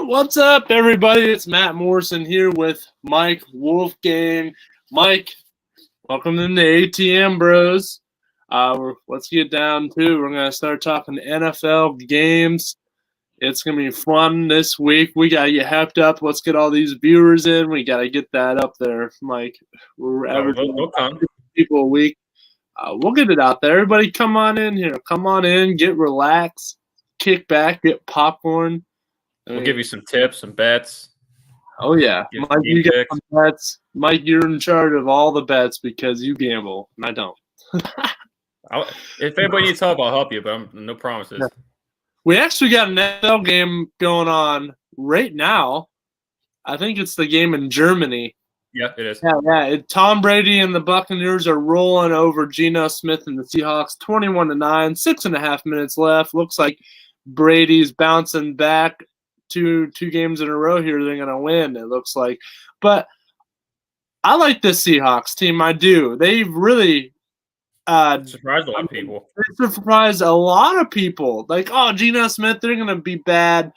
What's up, everybody? It's Matt Morrison here with Mike Wolfgang. Mike, welcome to the ATM Bros. Let's get down to. We're going to start talking NFL games. It's going to be fun this week. We got to get hyped up. Let's get all these viewers in. We got to get that up there, Mike. We're averaging people a week. We'll get it out there. Everybody come on in here. Come on in. Get relaxed. Kick back. Get popcorn. We'll give you some tips, some bets. Oh, yeah. Mike, you get some bets. Mike, you're in charge of all the bets because you gamble, and I don't. If anybody needs help, I'll help you, but no promises. Yeah. We actually got an NFL game going on right now. I think it's the game in Germany. Yeah, it is. Yeah. Tom Brady and the Buccaneers are rolling over Geno Smith and the Seahawks 21-9, 6.5 minutes left. Looks like Brady's bouncing back. Two games in a row here, they're going to win, it looks like. But I like this Seahawks team. I do. They've really surprised a lot of people. They surprised a lot of people. Like, oh, Geno Smith, they're going to be bad.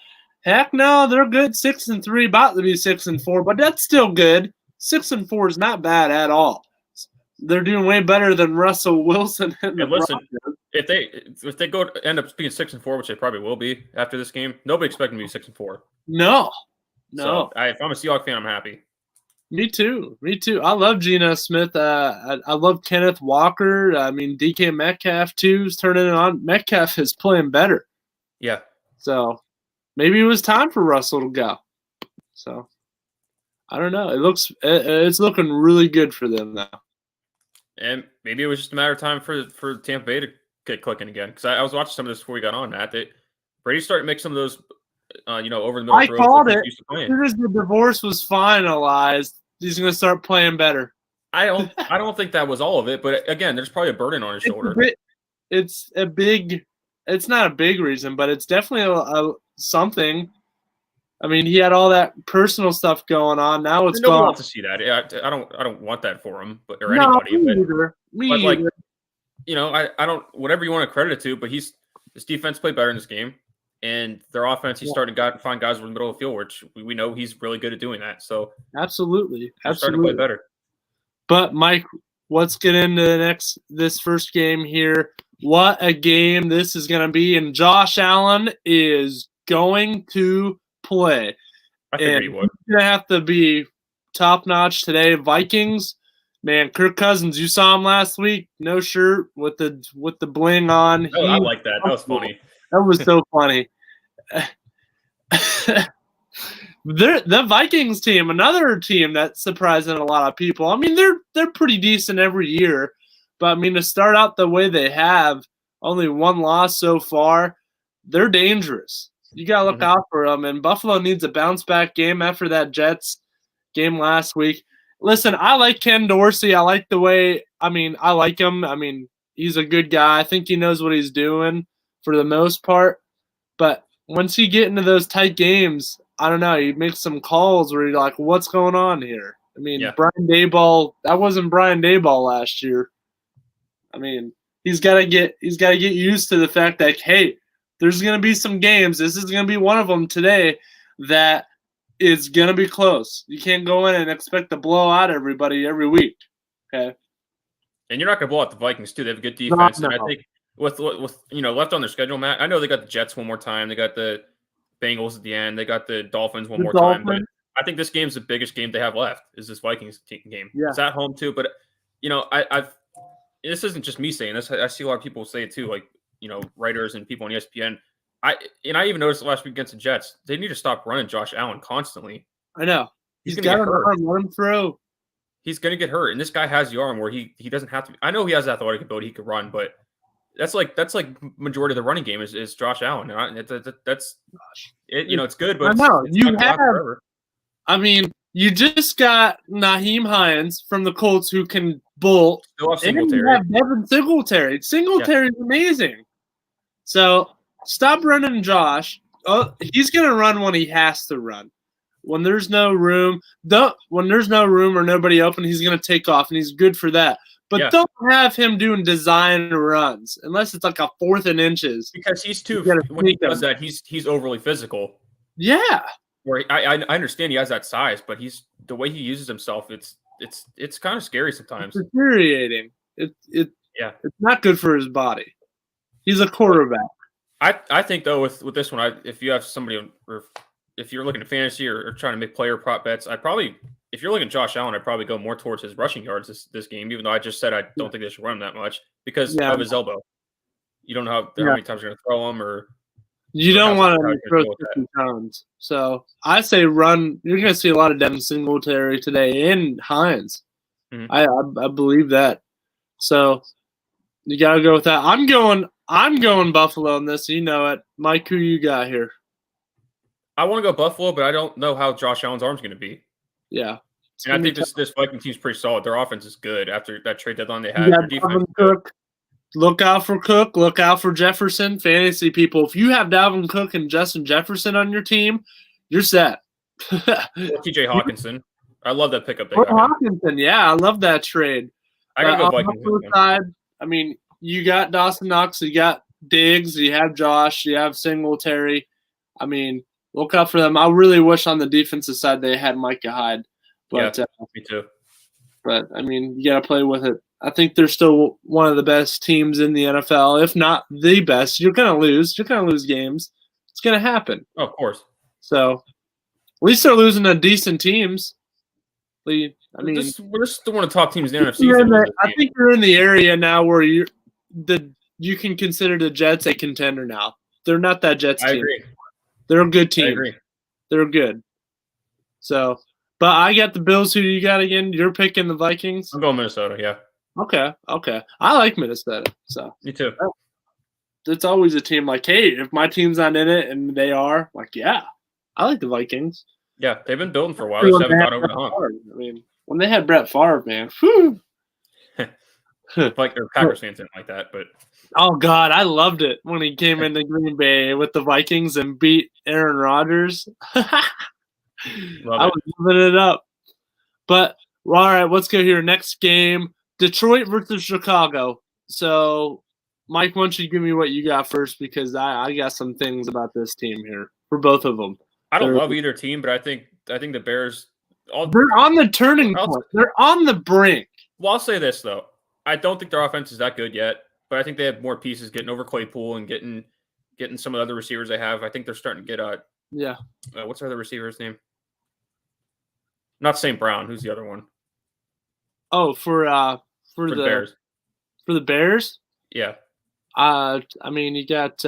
Heck no, they're good. 6-3, about to be 6-4, but that's still good. 6-4 is not bad at all. They're doing way better than Russell Wilson. And listen, if they end up being 6-4, which they probably will be after this game, nobody expecting them to be 6-4. No. So if I'm a Seahawks fan, I'm happy. Me too. I love Geno Smith. I love Kenneth Walker. I mean, DK Metcalf too is turning it on. Metcalf is playing better. Yeah. So maybe it was time for Russell to go. So I don't know. It's looking really good for them now. And maybe it was just a matter of time for Tampa Bay to get clicking again. Because I was watching some of this before we got on, Matt. Brady started to make some of those, over the middle. I called it. As soon as the divorce was finalized, he's going to start playing better. I don't think that was all of it. But again, there's probably a burden on his shoulder. It's not a big reason, but it's definitely something. I mean, he had all that personal stuff going on. Now it's gone. Nobody wants to see that. I don't want that for him, anybody. Me either. Like, I don't. Whatever you want to credit it to, but his defense played better in this game, and their offense, he's starting to find guys in the middle of the field, which we know he's really good at doing that. So absolutely, starting to play better. But Mike, let's get into this first game here. What a game this is going to be, and Josh Allen is going to play. I figured he would. He's gonna have to be top notch today. Vikings, man, Kirk Cousins, you saw him last week, no shirt with the bling on. Oh, I like that. That was funny. That was so funny. The Vikings team, another team that's surprising a lot of people. I mean, they're pretty decent every year, but I mean, to start out the way they have, only one loss so far, they're dangerous. You got to look out for them, and Buffalo needs a bounce-back game after that Jets game last week. Listen, I like Ken Dorsey. I like the way – I like him. I mean, he's a good guy. I think he knows what he's doing for the most part. But once you get into those tight games, I don't know, he makes some calls where you're like, what's going on here? I mean, Brian Daboll – that wasn't Brian Daboll last year. I mean, he's got to get used to the fact that, hey, there's going to be some games. This is going to be one of them today that is going to be close. You can't go in and expect to blow out everybody every week. Okay. And you're not going to blow out the Vikings too. They have a good defense. No. And I think with left on their schedule, Matt, I know they got the Jets one more time. They got the Bengals at the end. They got the Dolphins one more time. But I think this game's the biggest game they have left is this Vikings game. Yeah. It's at home too. But, this isn't just me saying this. I see a lot of people say it too, like, writers and people on ESPN. I even noticed last week against the Jets, they need to stop running Josh Allen constantly. I know. He's going to get hurt. Let him throw. He's going to get hurt. And this guy has the arm where he doesn't have to. I know he has athletic ability. He could run, but that's like majority of the running game is Josh Allen. And that's it. It's good, but I know. You just got Naheem Hines from the Colts who can bolt. Still have and you have Devin Singletary. Singletary is amazing. So stop running Josh. Oh, he's going to run when he has to run. When there's no room, or nobody open, he's going to take off, and he's good for that. But don't have him doing design runs unless it's like a 4th and inches. Because he's too. When he does that, he's overly physical. Yeah, Where I understand he has that size, but the way he uses himself, it's kind of scary sometimes. It's infuriating. It's not good for his body. He's a quarterback. I think though with this one, if you have somebody, or if you're looking at fantasy or trying to make player prop bets, if you're looking at Josh Allen, I'd probably go more towards his rushing yards this game. Even though I just said I don't think they should run him that much because of his elbow. You don't know how many times you're going to throw him, or you don't want to throw 50 times. So I say run. You're going to see a lot of Devin Singletary today and Hines. Mm-hmm. I believe that. So you got to go with that. I'm going Buffalo in this. You know it, Mike. Who you got here? I want to go Buffalo, but I don't know how Josh Allen's arm's going to be. Yeah, and I think this Viking team's pretty solid. Their offense is good after that trade deadline they had. Their defense is good. Look out for Cook. Look out for Jefferson. Fantasy people, if you have Dalvin Cook and Justin Jefferson on your team, you're set. TJ Hawkinson. I love that pickup. Hawkinson, yeah, I love that trade. I gotta go Vikings. On the side, I mean, you got Dawson Knox, you got Diggs, you have Josh, you have Singletary. I mean, look out for them. I really wish on the defensive side they had Micah Hyde. But, me too. But, I mean, you got to play with it. I think they're still one of the best teams in the NFL, if not the best. You're going to lose. You're going to lose games. It's going to happen. Oh, of course. So, at least they're losing to decent teams. I mean, we're still one of the top teams in the NFC. I think you're in the area now where you can consider the Jets a contender now. They're not that Jets team. I agree. They're a good team. I agree. They're good. So, but I got the Bills. Who do you got again? You're picking the Vikings? I'm going Minnesota, yeah. Okay. I like Minnesota. So me too. It's always a team like, hey, if my team's not in it and they are, like, yeah, I like the Vikings. Yeah, they've been building for a while. They just haven't got over the hump. I mean, when they had Brett Favre, man, whew. Like Packers fans didn't like that, but oh God, I loved it when he came into Green Bay with the Vikings and beat Aaron Rodgers. I was living it up. But all right, let's go here. Next game, Detroit versus Chicago. So, Mike, why don't you give me what you got first, because I got some things about this team here for both of them. I don't love either team, but I think the Bears. They're on the turning point. They're on the brink. Well, I'll say this though. I don't think their offense is that good yet, but I think they have more pieces getting over Claypool and getting some of the other receivers they have. I think they're starting to get what's our other receiver's name? Not St. Brown. Who's the other one? Oh, for the Bears. For the Bears? Yeah. I mean, you got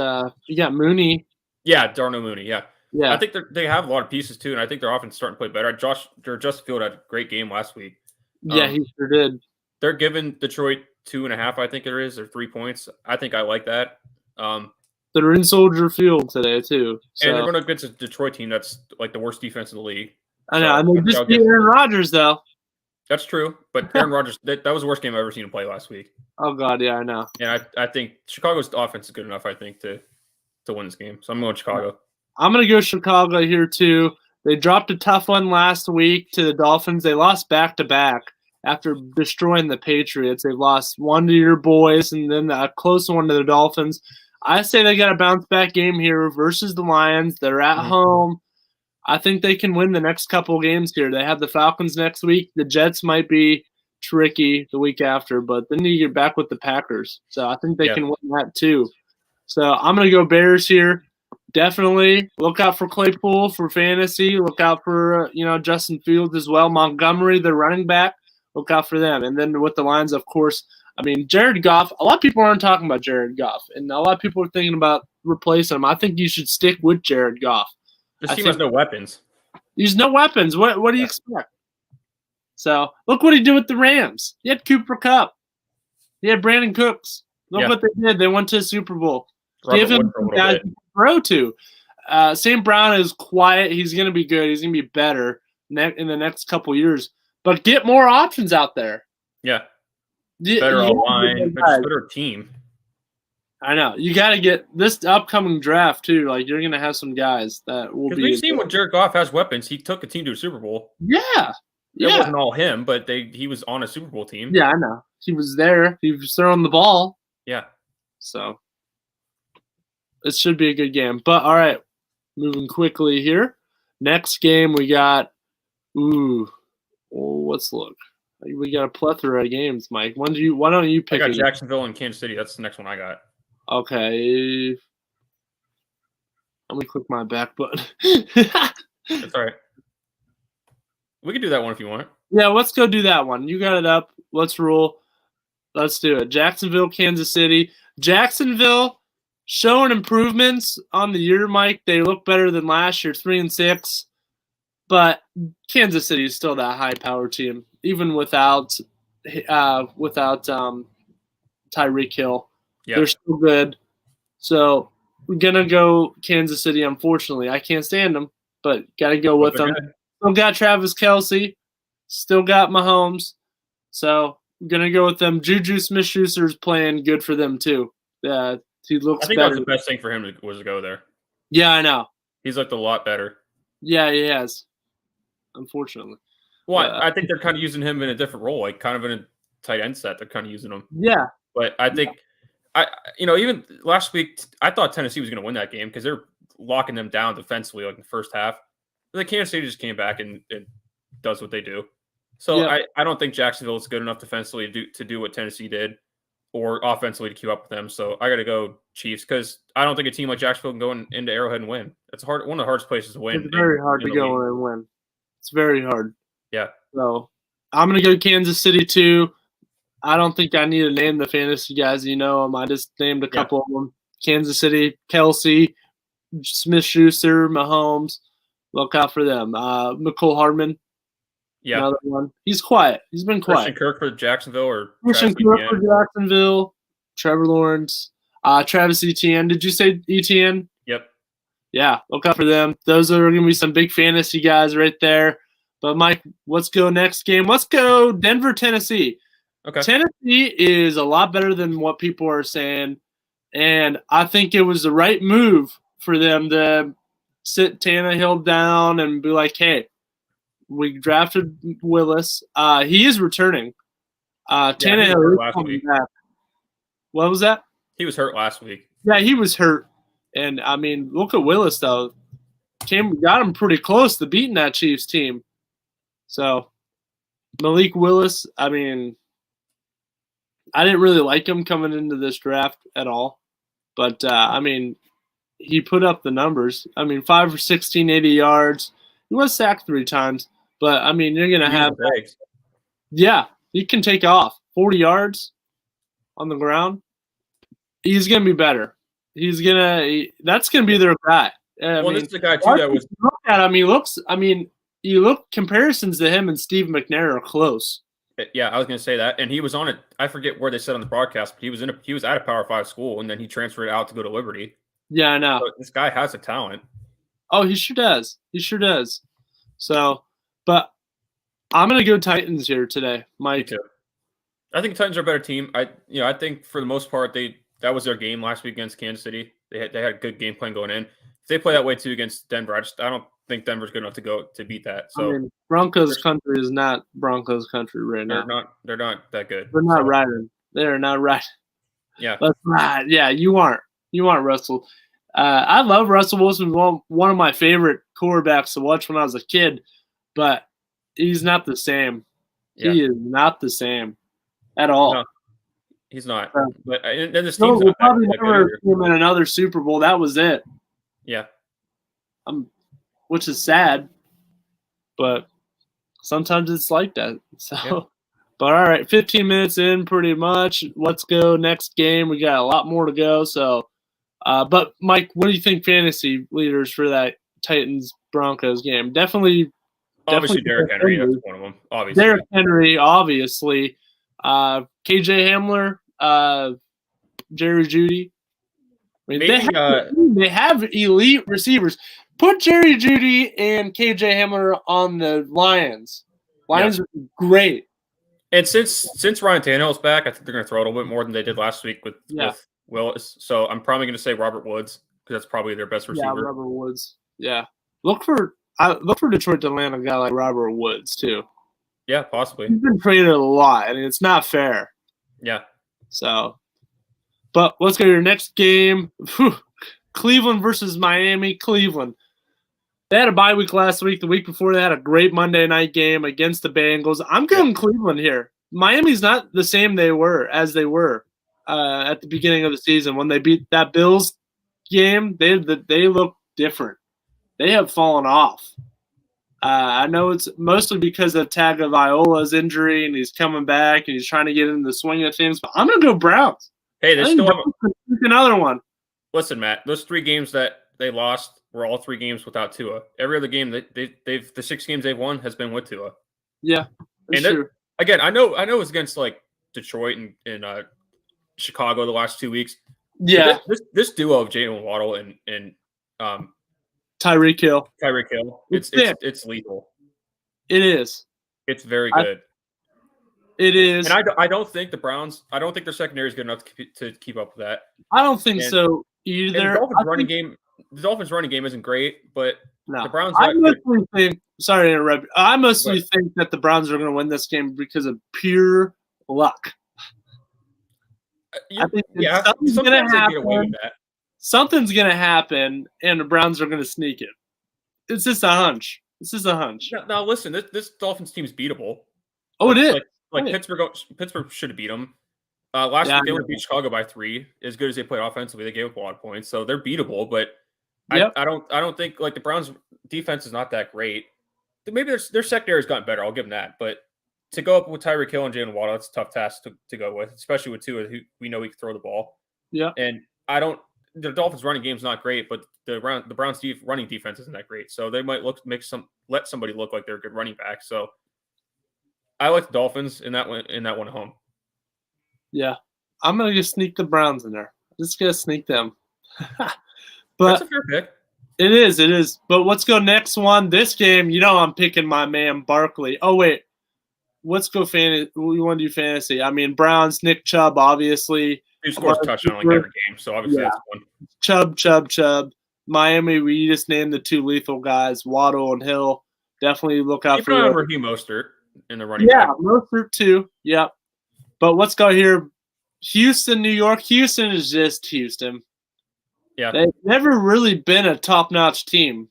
Mooney. Yeah, Darnell Mooney. Yeah. Yeah. I think they have a lot of pieces too, and I think their offense is starting to play better. Justin Field had a great game last week. Yeah, he sure did. They're giving Detroit 2.5, I think it is, or 3 points. I think I like that. They're in Soldier Field today too. So. And they're going to against a Detroit team that's like the worst defense in the league. I know. And they just beat Aaron Rodgers though. That's true, but Aaron Rodgers, that was the worst game I've ever seen him play last week. Oh God, yeah, I know. And I think Chicago's offense is good enough, I think, to win this game. So I'm going Chicago. I'm going to go Chicago here too. They dropped a tough one last week to the Dolphins. They lost back-to-back after destroying the Patriots. They lost one to your boys and then a close one to the Dolphins. I say they got a bounce-back game here versus the Lions. They're at home. I think they can win the next couple of games here. They have the Falcons next week. The Jets might be tricky the week after, but then you get back with the Packers. So I think they can win that too. So I'm going to go Bears here. Definitely look out for Claypool for fantasy. Look out for Justin Fields as well. Montgomery, the running back. Look out for them. And then with the Lions, of course, I mean, Jared Goff. A lot of people aren't talking about Jared Goff, and a lot of people are thinking about replacing him. I think you should stick with Jared Goff. This team has no weapons. There's no weapons. What do you expect? So look what he did with the Rams. He had Cooper Kupp. He had Brandon Cooks. Look what they did. They went to the Super Bowl. Give him some guys to throw to. St. Brown is quiet. He's going to be good. He's going to be better in the next couple years. But get more options out there. Yeah. Better line, better team. I know. You got to get this upcoming draft, too. Like, you're going to have some guys that will be. Because we've seen when Jared Goff has weapons. He took a team to a Super Bowl. Yeah. It wasn't all him, but he was on a Super Bowl team. Yeah, I know. He was there. He was throwing the ball. Yeah. So it should be a good game. But, all right, moving quickly here. Next game we got. Let's look. We got a plethora of games, Mike. Why don't you pick? I got Jacksonville and Kansas City. That's the next one I got. Okay. Let me click my back button. That's all right. We can do that one if you want. Yeah, let's go do that one. You got it up. Let's roll. Let's do it. Jacksonville, Kansas City. Jacksonville showing improvements on the year, Mike. They look better than last year, 3-6. But Kansas City is still that high power team, even without Tyreek Hill. Yep. They're still good. So we're gonna go Kansas City. Unfortunately, I can't stand them, but gotta go with them. Good. Still got Travis Kelce, still got Mahomes, so I'm gonna go with them. Juju Smith-Schuster's playing good for them too. He looks. I think better. That was the best thing for him was to go there. Yeah, I know. He's looked a lot better. Yeah, he has. Unfortunately. Well, I think they're kind of using him in a different role, like kind of in a tight end set. They're kind of using him. Yeah. But I think, even last week, I thought Tennessee was going to win that game because they're locking them down defensively, like in the first half. But the Kansas City just came back and does what they do. So yeah. I don't think Jacksonville is good enough defensively to do what Tennessee did, or offensively to keep up with them. So I got to go Chiefs because I don't think a team like Jacksonville can go into Arrowhead and win. It's one of the hardest places to win. It's very hard to go and win. It's very hard. Yeah. So I'm going to go Kansas City too. I don't think I need to name the fantasy guys. You know them. I just named a couple of them. Kansas City, Kelce, Smith-Schuster, Mahomes. Look out for them. McCole Hardman. Yeah. Another one. He's quiet. He's been quiet. Christian Kirk for Jacksonville or Christian Kirk for Jacksonville. Trevor Lawrence. Travis Etienne. Did you say Etienne? Yep. Yeah, look out for them. Those are going to be some big fantasy guys right there. But, Mike, let's go next game. Let's go Denver, Tennessee. Okay. Tennessee is a lot better than what people are saying, and I think it was the right move for them to sit Tannehill down and be like, hey, we drafted Willis. He is returning. Tannehill is coming back. What was that? He was hurt last week. Yeah, he was hurt. And, I mean, look at Willis, though. Got him pretty close to beating that Chiefs team. So, Malik Willis, I mean, I didn't really like him coming into this draft at all. But, I mean, he put up the numbers. I mean, 5 for 16, 80 yards. He was sacked 3 times. But, I mean, you're going to have – yeah, he can take off. 40 yards on the ground. He's going to be better. That's going to be their guy. This is the guy, too, that was – look at him. You look comparisons to him and Steve McNair are close. Yeah, I was going to say that. And he was on it. I forget where they said on the broadcast, but he was at a Power 5 school, and then he transferred out to go to Liberty. Yeah, I know. So this guy has a talent. Oh, he sure does. He sure does. So, but I'm going to go Titans here today, Mike. Me too. I think Titans are a better team. I think for the most part, that was their game last week against Kansas City. They had a good game plan going in. If they play that way too against Denver, I don't think Denver's good enough to beat that. So I mean, Broncos country is not Broncos country right now. They're not that good. They're not riding. They are not riding. Yeah. Let's ride. Yeah, you aren't Russell. I love Russell Wilson. One of my favorite quarterbacks to watch when I was a kid, but he's not the same. Yeah. He is not the same at all. No, he's not. But and this team's we'll probably never see him in another Super Bowl. That was it. Yeah. Which is sad, but sometimes it's like that. So, yeah. But all right, 15 minutes in pretty much. Let's go next game. We got a lot more to go. So, but Mike, what do you think fantasy leaders for that Titans-Broncos game? Definitely Derrick Henry. That's one of them. Obviously. Derrick Henry, obviously. KJ Hamler, Jerry Jeudy. I mean, they have elite receivers. Put Jerry Jeudy and KJ Hamler on the Lions. Lions are great. And since Ryan Tannehill's back, I think they're going to throw it a little bit more than they did last week with Willis. So I'm probably going to say Robert Woods because that's probably their best receiver. Yeah, Robert Woods. Yeah. Look for Detroit to land a guy like Robert Woods too. Yeah, possibly. He's been traded a lot, and it's not fair. Yeah. So, but let's go to your next game. Cleveland versus Miami. Cleveland. They had a bye week last week. The week before, they had a great Monday night game against the Bengals. I'm going Cleveland here. Miami's not the same they were at the beginning of the season when they beat that Bills game. They look different. They have fallen off. I know it's mostly because of Tagovailoa's injury, and he's coming back, and he's trying to get into the swing of things. But I'm going to go Browns. Hey, they still have another one. Listen, Matt, those 3 games that they lost were all 3 games without Tua. Every other game the 6 games they've won has been with Tua. Yeah, and true. Again, I know it's against like Detroit and Chicago the last 2 weeks. Yeah, this duo of Jalen Waddle and Tyreek Hill. It's lethal. It is. It's very good. It is. And I don't think the Browns. I don't think their secondary is good enough to keep up with that. I don't think so either. The Dolphins' running game isn't great, but the Browns. I mostly think. Sorry to interrupt. I mostly think that the Browns are going to win this game because of pure luck. I think something's going to happen. Something's going to happen, and the Browns are going to sneak it. It's just a hunch. Now listen, this Dolphins team is beatable. Oh, it is. Pittsburgh should have beat them. Last week they would beat Chicago by 3. As good as they played offensively, they gave up a lot of points, so they're beatable. But I don't think like the Browns' defense is not that great. Maybe their secondary has gotten better. I'll give them that. But to go up with Tyreek Hill and Jalen Waddle, that's a tough task to go with, especially with Tua, who we know he can throw the ball. Yeah. And the Dolphins' running game is not great, but the Browns' running defense isn't that great. So they might let somebody look like they're a good running back. So I like the Dolphins in that one at home. Yeah, I'm gonna just sneak the Browns in there. Just gonna sneak them. But that's a fair pick. It is. But let's go next one. This game, I'm picking my man Barkley. Oh wait, let's go fantasy. We want to do fantasy. I mean, Browns, Nick Chubb, obviously. He scores a touchdown like every game, so obviously that's one. Chubb. Miami, we just named the 2 lethal guys, Waddle and Hill. Definitely look out for Raheem Mostert in the running back. Yeah, Mostert too. Yep. But let's go here. Houston, New York. Houston is just Houston. Yeah. They've never really been a top-notch team.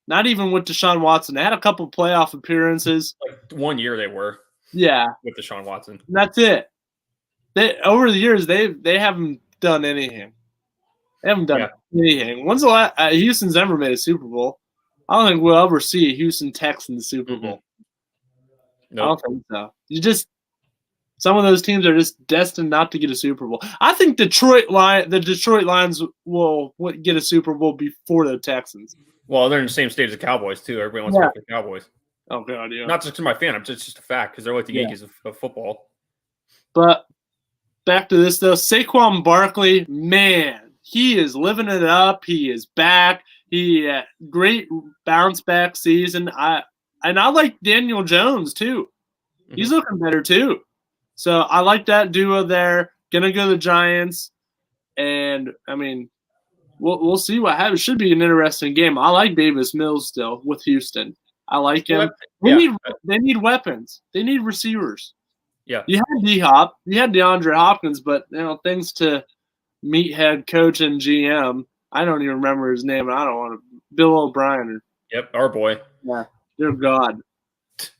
Not even with Deshaun Watson. They had a couple playoff appearances. Like 1 year they were. Yeah. With Deshaun Watson. And that's it. Over the years, they haven't done anything. They haven't done anything. When's the last Houston's ever made a Super Bowl? I don't think we'll ever see a Houston Texans Super Bowl. Nope. I don't think so. Some of those teams are just destined not to get a Super Bowl. I think the Detroit Lions will get a Super Bowl before the Texans. Well, they're in the same state as the Cowboys too. Everybody wants to pick the Cowboys. Oh God, yeah. Not just because my fan. It's just a fact because they're like the Yankees of football. But back to this though, Saquon Barkley, man, he is living it up. He is back. He great bounce back season. I like Daniel Jones too. He's looking better too. So I like that duo there. Gonna go the Giants, and I mean, we'll see what happens. Should be an interesting game. I like Davis Mills still with Houston. I like him. They need weapons. They need receivers. Yeah. You had D-Hop. You had DeAndre Hopkins, but thanks to meathead coach and GM, I don't even remember his name. And I don't want to. Bill O'Brien. Yep, our boy. Yeah, dear God.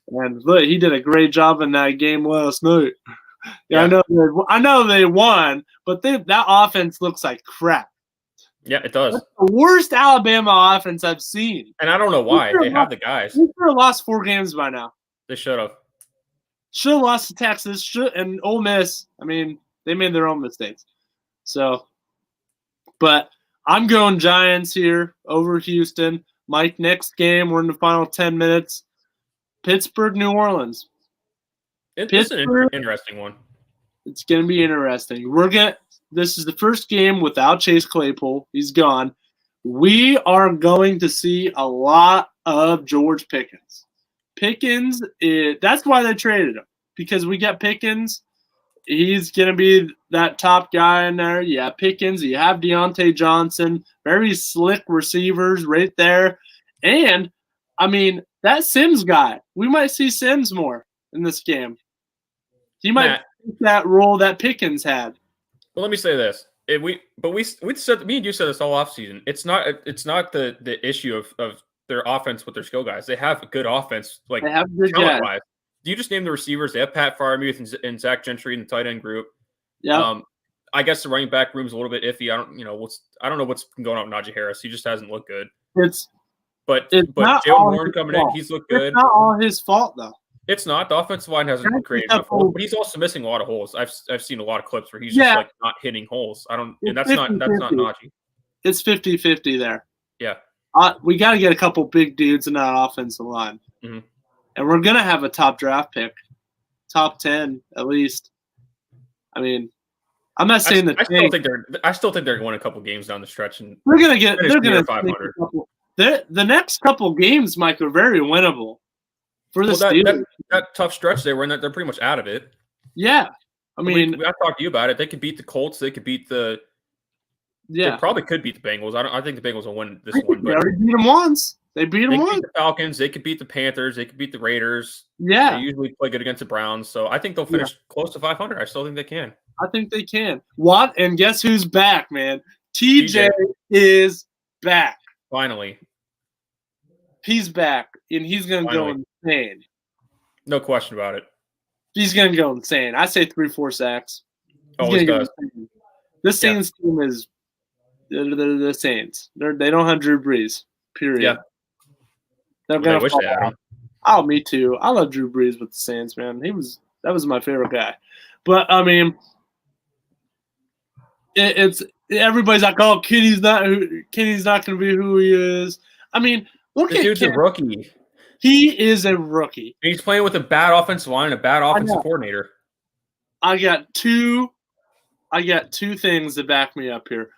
And look, he did a great job in that game last night. I know they won, but that offense looks like crap. Yeah, it does. That's the worst Alabama offense I've seen. And I don't know why. They have the guys. They should have lost 4 games by now. They should have. Should have lost to Texas. And Ole Miss. I mean, they made their own mistakes. So, but I'm going Giants here over Houston. Mike, next game, we're in the final 10 minutes. Pittsburgh, New Orleans. It's an interesting one. It's going to be interesting. This is the first game without Chase Claypool. He's gone. We are going to see a lot of George Pickens. That's why they traded him, because we got Pickens. He's going to be that top guy in there. You have Pickens. You have Deontay Johnson. Very slick receivers right there. And, I mean, that Sims guy, we might see Sims more in this game. He might take that role that Pickens had. Well, let me say this. we said, me and you said this all offseason. It's not the issue of their offense with their skill guys. They have a good offense, like They have good talent guys. wise. Do you just name the receivers? They have Pat Freiermuth and Zach Gentry in the tight end group. Yeah. I guess the running back room's a little bit iffy. I don't know what's going on with Najee Harris. He just hasn't looked good. But Jalen Warren coming in, he's looked good. It's not all his fault though. It's not. The offensive line hasn't created enough holes, but he's also missing a lot of holes. I've seen a lot of clips where he's just like not hitting holes. And that's not Najee. It's 50-50 there. Yeah. We got to get a couple big dudes in that offensive line. Mm-hmm. And we're going to have a top draft pick. Top 10 at least. I mean, I'm not saying that I still think they're going a couple games down the stretch and they're going to 500. The next couple games, Mike, are very winnable. For the Steelers. That tough stretch they were in, they're pretty much out of it. Yeah. I mean, I talked to you about it. They could beat the Colts. They could beat They probably could beat the Bengals. I think the Bengals will win this one. They already beat them once. They beat them once. Beat the Falcons. They could beat the Panthers. They could beat the Raiders. Yeah. They usually play good against the Browns. So I think they'll finish close to 500. I still think they can. I think they can. What? And guess who's back, man? TJ is back. Finally. He's back, and he's going to go insane. No question about it. He's going to go insane. I say 3-4 sacks. Always does. The Saints team is the Saints. They don't have Drew Brees, period. Yeah. They're going to fall out. Oh, me too. I love Drew Brees with the Saints, man. That was my favorite guy. But, I mean, it's everybody's like, oh, Kenny's not going to be who he is. I mean, look at dude's a rookie. He is a rookie. And he's playing with a bad offensive line and a bad offensive coordinator. I got two things to back me up here.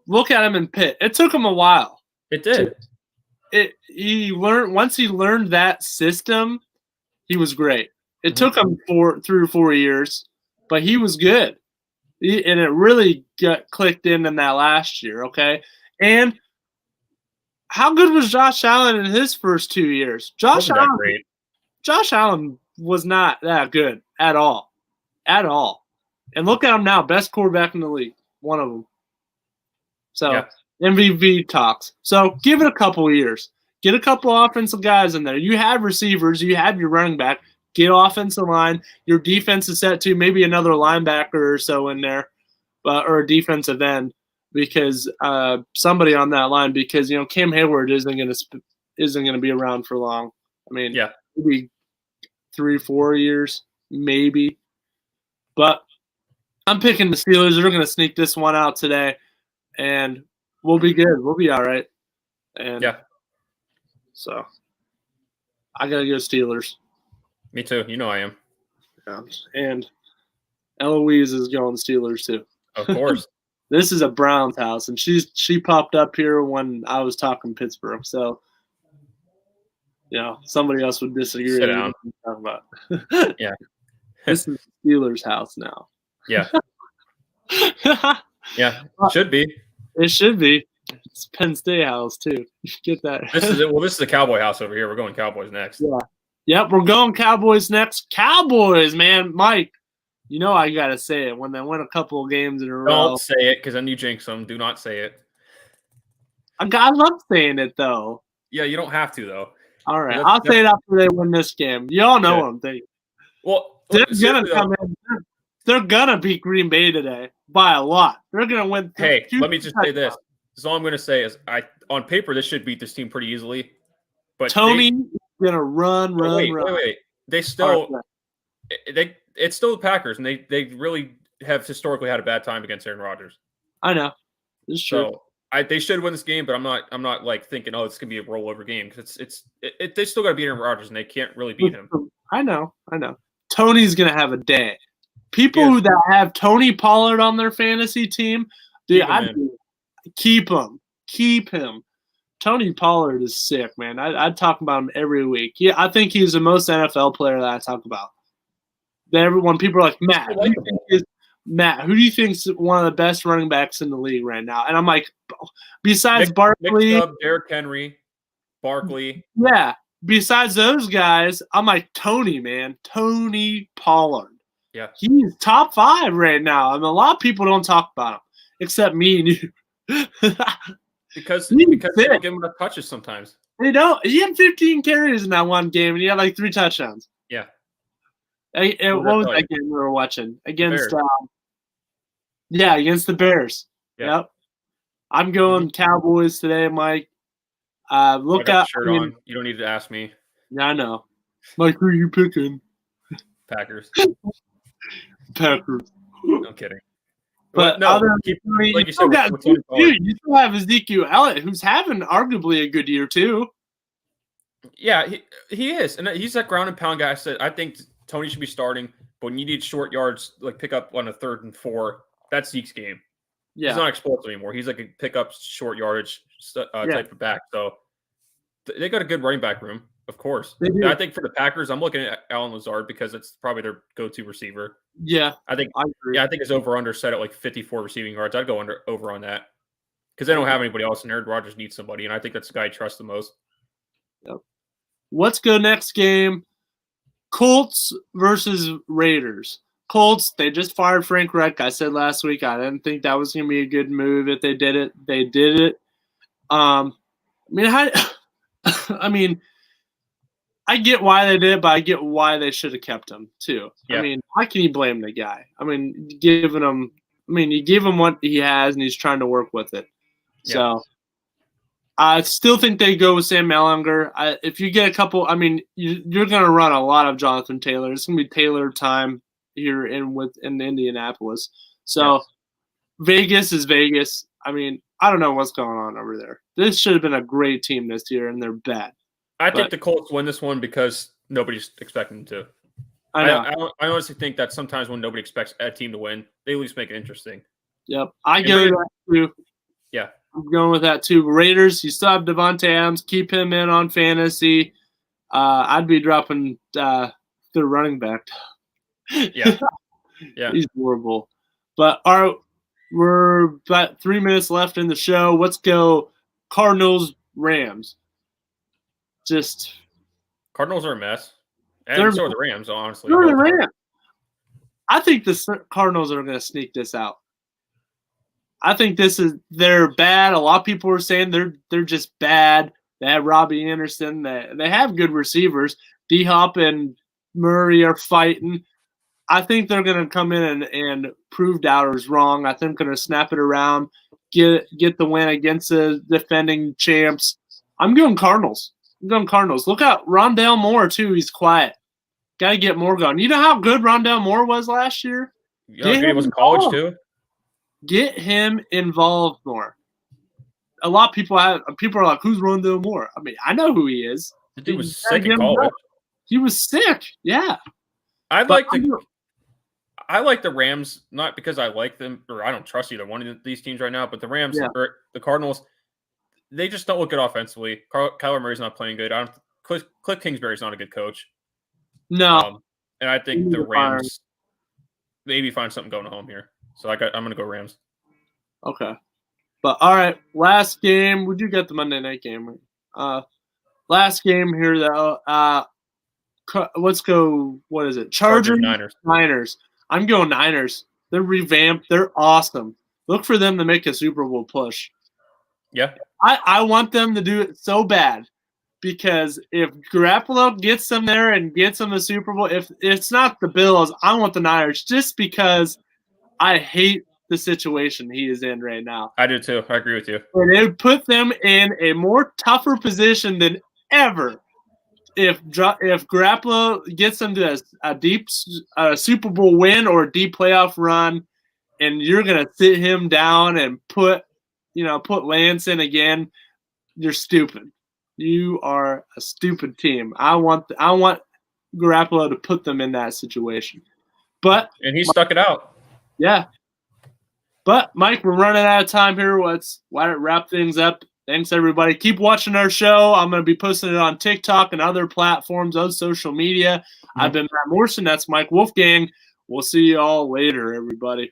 Look at him in Pitt. It took him a while. It did. Once he learned that system, he was great. It took him 3 or 4 years, but he was good. And it really got clicked in that last year, okay? And how good was Josh Allen in his first 2 years? Josh Allen was not that good at all. At all. And look at him now, best quarterback in the league. One of them. So, MVP talks. So, give it a couple years. Get a couple offensive guys in there. You have receivers. You have your running back. Get offensive line. Your defense is set to maybe another linebacker or so in there, or a defensive end. Because somebody on that line, because Cam Hayward isn't going to be around for long. I mean, maybe 3-4 years, maybe. But I'm picking the Steelers. They're going to sneak this one out today, and we'll be good. We'll be all right. And so I got to go Steelers. Me too. I am. Yeah. And Eloise is going Steelers too. Of course. This is a Browns house, and she popped up here when I was talking Pittsburgh. So, somebody else would disagree. Sit down. About. Yeah. This is Steelers' house now. Yeah. Yeah. Should be. It should be. It's Penn State house too. Get that. This is the Cowboy house over here. We're going Cowboys next. Yeah. Yep, we're going Cowboys next. Cowboys, man. Mike, I got to say it when they win a couple of games in a row. Don't say it because then you jinx them. Do not say it. I love saying it, though. Yeah, you don't have to, though. All right. I'll say it after they win this game. Y'all know what I'm thinking. Well, they're going to come in. They're going to beat Green Bay today by a lot. They're going to win. Hey, let me just say this. This is all I'm going to say is on paper, this should beat this team pretty easily. But Tony is going to run. Wait. They still it's still the Packers, and they really have historically had a bad time against Aaron Rodgers. I know. It's true. So they should win this game, but I'm not like thinking, it's gonna be a rollover game because they still got to beat Aaron Rodgers, and they can't really beat him. I know. Tony's gonna have a day. People that have Tony Pollard on their fantasy team, dude, keep him. Tony Pollard is sick, man. I talk about him every week. Yeah, I think he's the most NFL player that I talk about. When people are like, Matt, who do you think is one of the best running backs in the league right now? And I'm like, besides Barkley, Derrick Henry, Barkley. Yeah, besides those guys, I'm like, Tony, man. Tony Pollard. Yeah. He's top 5 right now. I mean, a lot of people don't talk about him. except me and you. Because they don't give him enough touches sometimes. They don't. He had 15 carries in that one game, and he had like 3 touchdowns. Yeah. What was that game we were watching? Against against the Bears. Yeah. Yep. I'm going Cowboys today, Mike. Look out. Shirt on. You don't need to ask me. Yeah, I know. Mike, who are you picking? Packers. Packers. I'm kidding. But no, you still have Ezekiel Elliott, who's having arguably a good year too. Yeah, he is, and he's that ground and pound guy. I think Tony should be starting, but when you need short yards, like pick up on a 3rd and 4, that's Zeke's game. Yeah. He's not explosive anymore. He's like a pick up short yardage type of back. So they got a good running back room, of course. I think for the Packers, I'm looking at Allen Lazard because it's probably their go-to receiver. Yeah, I think his over/under set at like 54 receiving yards. I'd go over on that because they don't have anybody else, and Aaron Rodgers needs somebody, and I think that's the guy I trust the most. Yep. Let's go next game. Colts versus Raiders. Colts, they just fired Frank Reich. I said last week I didn't think that was going to be a good move if they did it. They did it. I get why they did it, but I get why they should have kept him too. Yeah. I mean, how can you blame the guy? I mean, you give him what he has, and he's trying to work with it. Yeah. So I still think they go with Sam Ehlinger. If you get a couple, you're going to run a lot of Jonathan Taylor. It's going to be Taylor time here in Indianapolis. So Vegas is Vegas. I don't know what's going on over there. This should have been a great team this year, and they're bad. I think the Colts win this one because nobody's expecting them to. I know. I honestly think that sometimes when nobody expects a team to win, they at least make it interesting. Yep. I go with that too. Yeah. I'm going with that too. Raiders, you still have Devontae Adams. Keep him in on fantasy. I'd be dropping the running back. Yeah. Yeah. He's horrible. But we're about 3 minutes left in the show. Let's go Cardinals, Rams. Cardinals are a mess. And so are the Rams, honestly. So are the Rams. I think the Cardinals are going to sneak this out. I think they're bad. A lot of people are saying they're just bad. They have Robbie Anderson. They have good receivers. D-Hop and Murray are fighting. I think they're going to come in and prove doubters wrong. I think they're going to snap it around, get the win against the defending champs. I'm going Cardinals. Look out Rondale Moore, too. He's quiet. Got to get more going. You know how good Rondale Moore was last year? Yeah, he was in college, too. Get him involved more. A lot of people are like, who's Rondale Moore? I know who he is. The dude was sick in college. He was sick, yeah. I like the Rams, not because I like them or I don't trust either one of these teams right now, but the Rams or the Cardinals, they just don't look good offensively. Kyler Murray's not playing good. Cliff Kingsbury's not a good coach. No. And I think the Rams maybe find something going home here. So I'm going to go Rams. Okay. But, all right, last game. We do get the Monday night game. Last game here, though. Let's go, what is it? Chargers, Niners. I'm going Niners. They're revamped. They're awesome. Look for them to make a Super Bowl push. Yeah. I want them to do it so bad because if Garoppolo gets them there and gets them a Super Bowl, if it's not the Bills, I want the Niners just because I hate the situation he is in right now. I do too. I agree with you. And it would put them in a more tougher position than ever if Garoppolo gets them to a deep Super Bowl win or a deep playoff run, and you're gonna sit him down and put Lance in again. You're stupid. You are a stupid team. I want Garoppolo to put them in that situation, and he stuck it out. Yeah. But, Mike, we're running out of time here. Why don't we wrap things up? Thanks, everybody. Keep watching our show. I'm going to be posting it on TikTok and other platforms of social media. I've been Matt Morrison. That's Mike Wolfgang. We'll see you all later, everybody.